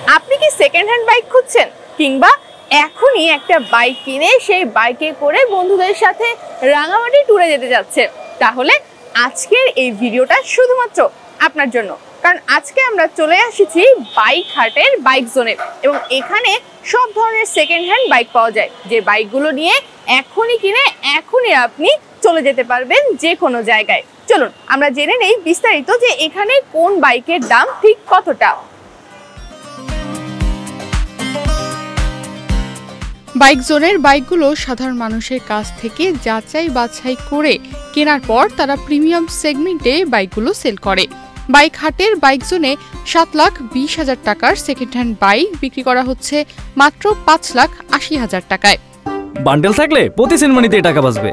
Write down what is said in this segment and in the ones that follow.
আপনি কি second hand bike খুঁজছেন কিংবা এখনই একটা বাইক কিনে সেই বাইকে করে বন্ধুদের সাথে রাঙামাটি ট্যুরে যেতে যাচ্ছে, তাহলে আজকের এই ভিডিওটা শুধুমাত্র আপনার জন্য। কারণ আজকে আমরা চলে এসেছি বাইক হাটের বাইক জোনে এবং এখানে সব ধরনের সেকেন্ড হ্যান্ড বাইক পাওয়া যায়, যে বাইকগুলো নিয়ে এখনই কিনে এখনই আপনি চলে যেতে পারবেন যে কোনো জায়গায়। চলুন আমরা জেনে নেই বিস্তারিত যে এখানে কোন বাইকের দাম ঠিক কতটা। বাইক জোনের বাইকগুলো সাধারণ মানুষের কাছ থেকে যাচাই বাছাই করে কেনার পর তারা প্রিমিয়াম সেগমেন্টে বাইকগুলো সেল করে। বাইক হাটের বাইক জোনে 7,20,000 টাকার সেকেন্ড হ্যান্ড বাইক বিক্রি করা হচ্ছে মাত্র 5,80,000 টাকায়। বান্ডেল থাকলে প্রতি সেনমানিতে টাকা বাঁচবে।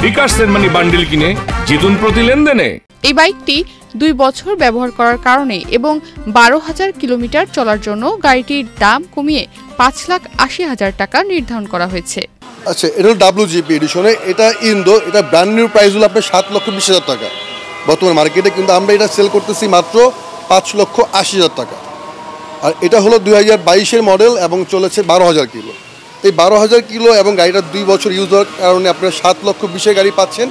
বিকাশ সেনমানি বান্ডেল কিনে জিতুন প্রতি লেনদেনে। এই বাইকটি 2 বছর ব্যবহার করার কারণে এবং 12,000 কিলোমিটার চলার জন্য গাড়িটির দাম কমিয়ে 5,80,000 টাকা নির্ধারণ করা হয়েছে। আচ্ছা, এটা হল WGP এডিশনে, এটা ইন্দো, এটা ব্র্যান্ড নিউ প্রাইস হলো আপনার 7,20,000 টাকা বর্তমান মার্কেটে, কিন্তু আমরা এটা সেল করতেছি মাত্র 5,80,000 টাকা। আর এটা হলো 2022-এর মডেল এবং চলেছে 12,000 কিলো। এই 12,000 কিলো এবং গাড়িটা 2 বছর ইউজ হওয়ার কারণে আপনারা 7,20,000 গাড়ি পাচ্ছেন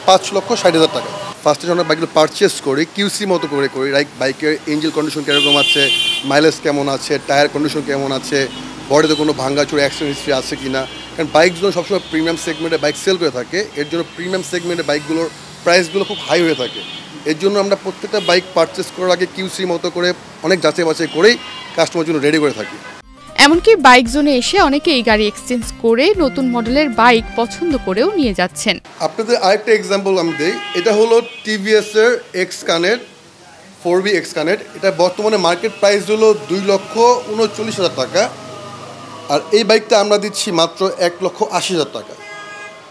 5,60,000 টাকা। ফার্স্টে যখন বাইকগুলো পারচেস করি কিউসি মতো করে করি, লাইক বাইকের ইঞ্জিন কন্ডিশন কীরকম আছে, মাইলেজ কেমন আছে, টায়ার কন্ডিশন কেমন আছে, বডিতে কোনো ভাঙ্গাচোর অ্যাক্সিডেন্ট হিস্ট্রি আছে কি না। কারণ বাইকগুলো সবসময় প্রিমিয়াম সেগমেন্টে বাইক সেল করে থাকে, এর জন্য প্রিমিয়াম সেগমেন্টে বাইকগুলোর প্রাইসগুলো খুব হাই হয়ে থাকে। এর জন্য আমরা প্রত্যেকটা বাইক পারচেস করার আগে কিউসি মতো করে অনেক যাচাই বাছাই করেই কাস্টমার জন্য রেডি করে থাকি। এমনকি বাইক জোনে এসে অনেকে এই গাড়ি এক্সচেঞ্জ করে নতুন মডেলের বাইক পছন্দ করেও নিয়ে যাচ্ছেন। আপনাদের আরেকটা এক্সাম্পল আমি দিই, এটা হলো টিভিএসের X connect 4B X connect. এটা বর্তমানে মার্কেট প্রাইস হলো 2,39,000 টাকা, আর এই বাইকটা আমরা দিচ্ছি মাত্র 1,80,000 টাকা।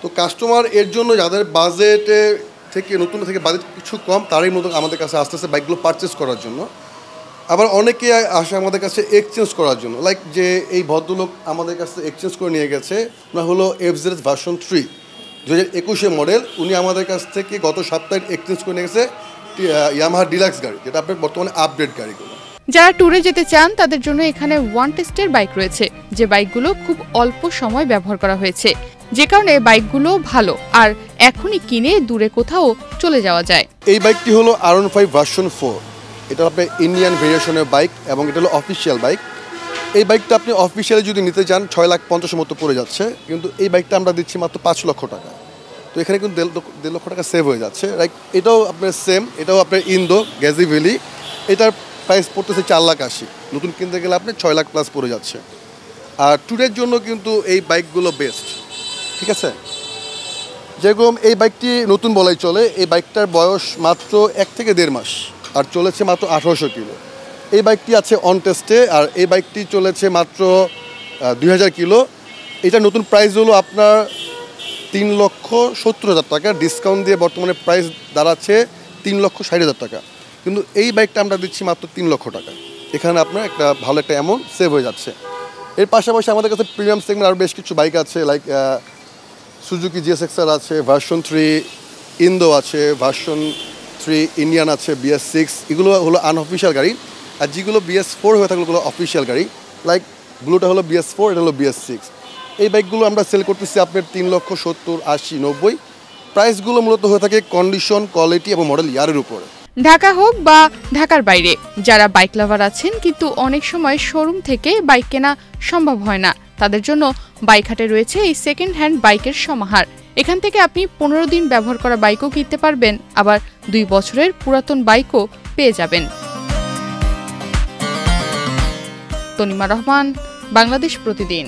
তো কাস্টমার এর জন্য যাদের বাজেটে থেকে নতুন থেকে বাজেট কিছু কম, তারই মতো আমাদের কাছে আস্তে আস্তে বাইকগুলো পারচেস করার জন্য। আবার অনেকে আসে আমাদের কাছে এক্সচেঞ্জ করার জন্য, লাইক যে এই ভদ্রলোক আমাদের কাছে এক্সচেঞ্জ করে নিয়ে গেছে, ওনার হলো FZS ভার্সন 3 2021-এর মডেল। উনি আমাদের কাছ থেকে গত সপ্তাহে এক্সচেঞ্জ করে নিয়ে গেছে ইয়ামাহা ডিলাক্স গাড়ি, যেটা আপনার বর্তমানে আপডেট গাড়িগুলো। যারা ট্যুরে যেতে চান তাদের জন্য এখানে ওয়ান টেস্টের বাইক রয়েছে, যে বাইকগুলো খুব অল্প সময় ব্যবহার করা হয়েছে, যে কারণে বাইকগুলো ভালো আর এখনই কিনে দূরে কোথাও চলে যাওয়া যায়। এই বাইকটি হলো R15 ভার্সন 4, এটা আপনার ইন্ডিয়ান ভেরিয়েশনের বাইক এবং এটা হলো অফিসিয়াল বাইক। এই বাইকটা আপনি অফিসিয়ালি যদি নিতে চান 6,50,000 মতো পড়ে যাচ্ছে, কিন্তু এই বাইকটা আমরা দিচ্ছি মাত্র 5 লক্ষ টাকা। তো এখানে কিন্তু 1.5 লক্ষ টাকা সেভ হয়ে যাচ্ছে। লাইক এটাও আপনার সেম, এটাও আপনার ইন্দো গ্যাজি ভ্যালি, এটার প্রাইস পড়তেছে 4,80,000, নতুন কিনতে গেলে আপনি 6 লাখ প্লাস পড়ে যাচ্ছে। আর ট্যুরের জন্য কিন্তু এই বাইকগুলো বেস্ট, ঠিক আছে। যেরকম এই বাইকটি নতুন বলাই চলে, এই বাইকটার বয়স মাত্র 1 থেকে 1.5 মাস আর চলেছে মাত্র 1,800 কিলো। এই বাইকটি আছে অন টেস্টে, আর এই বাইকটি চলেছে মাত্র 2,000 কিলো। এটা নতুন প্রাইস হলো আপনার 3,70,000 টাকা, ডিসকাউন্ট দিয়ে বর্তমানে প্রাইস দাঁড়াচ্ছে 3,60,000 টাকা। কিন্তু এই বাইকটা আমরা দিচ্ছি মাত্র 3 লক্ষ টাকা। এখানে আপনার একটা ভালো একটা অ্যামাউন্ট সেভ হয়ে যাচ্ছে। এর পাশাপাশি আমাদের কাছে প্রিমিয়াম সেগমেন্ট আরও বেশ কিছু বাইক আছে, লাইক সুজুকি GSX-R আছে, ভার্সন 3 ইন্দো আছে, ভার্সন 3 ইন্ডিয়ান আছে, BS6, এগুলো হলো আনঅফিসিয়াল গাড়ি। আর যেগুলো BS4 হয়ে থাকলে ওগুলো অফিসিয়াল গাড়ি, লাইক ব্লুটা হলো BS4, এটা হলো BS6। এই বাইকগুলো আমরা সেল করতেছি আপনার 3,70,000, 80, 90। প্রাইসগুলো মূলত হয়ে থাকে কন্ডিশন, কোয়ালিটি এবং মডেল ইয়ারের উপরে। ঢাকা হোক বা ঢাকার বাইরে, যারা বাইক লাভার আছেন কিন্তু অনেক সময় শোরুম থেকে বাইক কেনা সম্ভব হয় না, তাদের জন্য বাইক হাটে রয়েছে এই সেকেন্ড হ্যান্ড বাইকের সমাহার। এখান থেকে আপনি 15 দিন ব্যবহার করা বাইকও কিনতে পারবেন, আবার 2 বছরের পুরাতন বাইকও পেয়ে যাবেন। তনিমা রহমান, বাংলাদেশ প্রতিদিন।